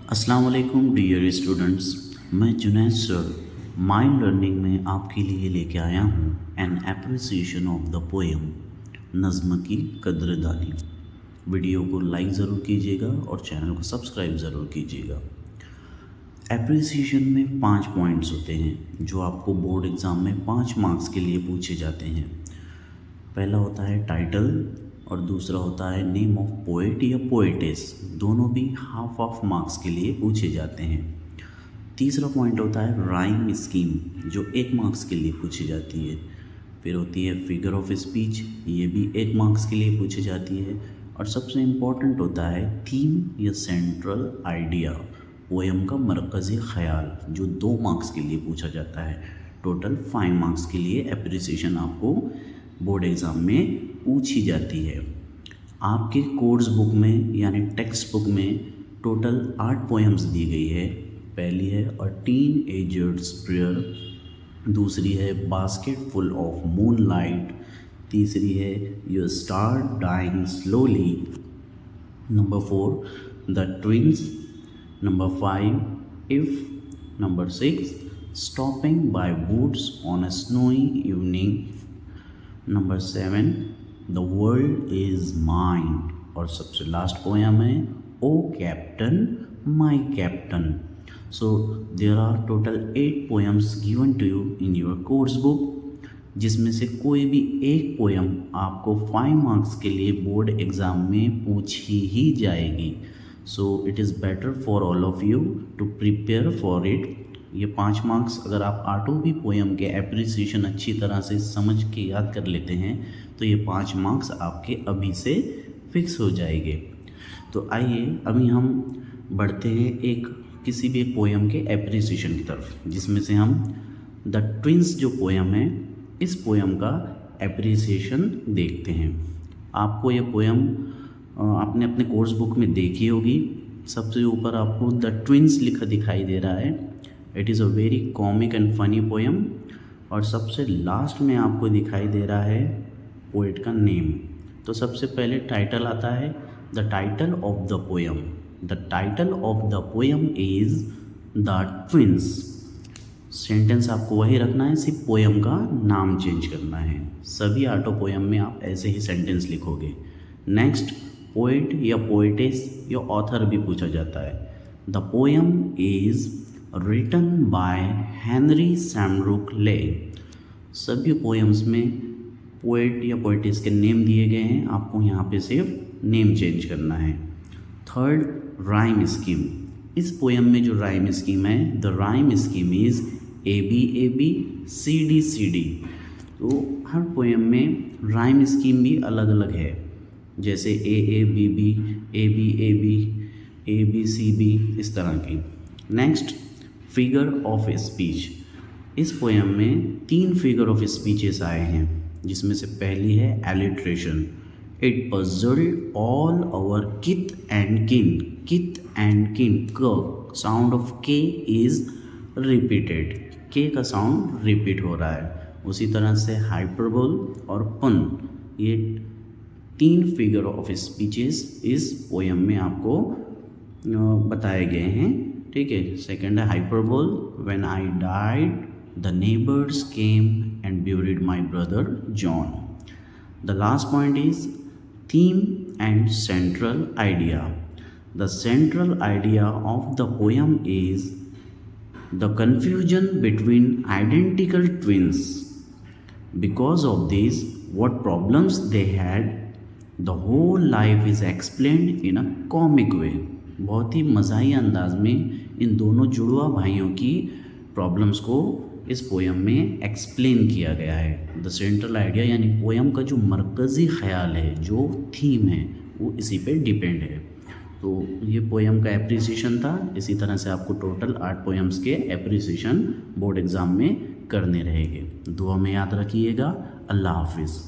अस्सलाम वालेकुम dear students, मैं जुनैद सर माइंड लर्निंग में आपके लिए लेके आया हूँ an appreciation of the poem नज़्म की कद्रदानी। वीडियो को लाइक ज़रूर कीजिएगा और चैनल को सब्सक्राइब ज़रूर कीजिएगा। एप्रिसिएशन में 5 पॉइंट्स होते हैं जो आपको बोर्ड एग्ज़ाम में 5 मार्क्स के लिए पूछे जाते हैं। पहला होता है टाइटल और दूसरा होता है नेम ऑफ पोएट या पोएटेस, दोनों भी हाफ ऑफ मार्क्स के लिए पूछे जाते हैं। तीसरा पॉइंट होता है राइम स्कीम जो 1 मार्क्स के लिए पूछी जाती है। फिर होती है फिगर ऑफ स्पीच, ये भी 1 मार्क्स के लिए पूछी जाती है। और सबसे इम्पॉर्टेंट होता है थीम या सेंट्रल आइडिया, पोएम का मरकज़ी ख्याल, जो 2 मार्क्स के लिए पूछा जाता है। टोटल 5 मार्क्स के लिए एप्रिसिएशन आपको बोर्ड एग्ज़ाम में पूछी जाती है। आपके कोर्स बुक में यानी टेक्स्ट बुक में टोटल 8 पोएम्स दी गई है। पहली है अ टीन एजर्स प्रेयर, दूसरी है बास्केट फुल ऑफ मूनलाइट, तीसरी है you start dying slowly, number 4 the twins, number 5 if, number 6 stopping by woods on a snowy evening, number 7 the world is mind, और सबसे लास्ट पोएम है O captain my captain. So there are total 8 poems given to you in your course book, जिसमें से कोई भी एक poem आपको 5 marks के लिए बोर्ड एग्ज़ाम में पूछी ही जाएगी। So it is better for all of you to prepare for it. ये 5 मार्क्स अगर आप आठों भी पोएम के एप्रिसिएशन अच्छी तरह से समझ के याद कर लेते हैं तो ये 5 मार्क्स आपके अभी से फिक्स हो जाएंगे। तो आइए अभी हम बढ़ते हैं किसी भी पोएम के एप्रिसिएशन की तरफ, जिसमें से हम द ट्विंस जो पोएम है इस पोएम का एप्रिसिएशन देखते हैं। आपको ये पोएम आपने अपने कोर्स बुक में देखी होगी। सबसे ऊपर आपको द ट्विंस लिखा दिखाई दे रहा है। It is a very comic and funny poem. और सबसे लास्ट में आपको दिखाई दे रहा है पोएट का नेम। तो सबसे पहले टाइटल आता है the title of the poem. The title of the poem is the twins. Sentence आपको वही रखना है, सिर्फ पोएम का नाम चेंज करना है। सभी आठों पोएम में आप ऐसे ही सेंटेंस लिखोगे। नेक्स्ट पोएट या पोएटेस या ऑथर भी पूछा जाता है। The poem is written by Henry सैमरुक ले। सभी पोएम्स में पोएट या पोएटिस के नेम दिए गए हैं, आपको यहाँ पे सिर्फ नेम चेंज करना है। Third rhyme scheme. इस पोएम में जो राइम स्कीम है, the rhyme scheme is A B C D. तो हर पोएम में राइम स्कीम भी अलग अलग है, जैसे ए बी सी बी, इस तरह की। Next figure of speech. इस पोएम में 3 फिगर ऑफ स्पीचेस आए हैं, जिसमें से पहली है alliteration. It puzzled all our kith and kin. क sound of K is repeated, K का साउंड रिपीट हो रहा है। उसी तरह से हाइपरबोल और पन, ये 3 फिगर ऑफ स्पीचेस इस पोएम में आपको बताए गए हैं। ठीक है। सेकेंड है hyperbole. When I died the neighbours came and buried my brother John. The last point is theme and central idea. The central idea of the poem is the confusion between identical twins. Because of this, what problems they had, the whole life is explained in a comic way. बहुत ही मज़ाही अंदाज में इन दोनों जुड़वा भाइयों की problems को इस poem में एक्सप्लेन किया गया है। द सेंट्रल आइडिया यानी पोएम का जो मरकज़ी ख्याल है, जो थीम है, वो इसी पे डिपेंड है। तो ये पोएम का एप्रिसिएशन था। इसी तरह से आपको टोटल 8 पोएम्स के एप्रिसिएशन बोर्ड एग्ज़ाम में करने रहेंगे। दुआ में याद रखिएगा। अल्लाह हाफिज़।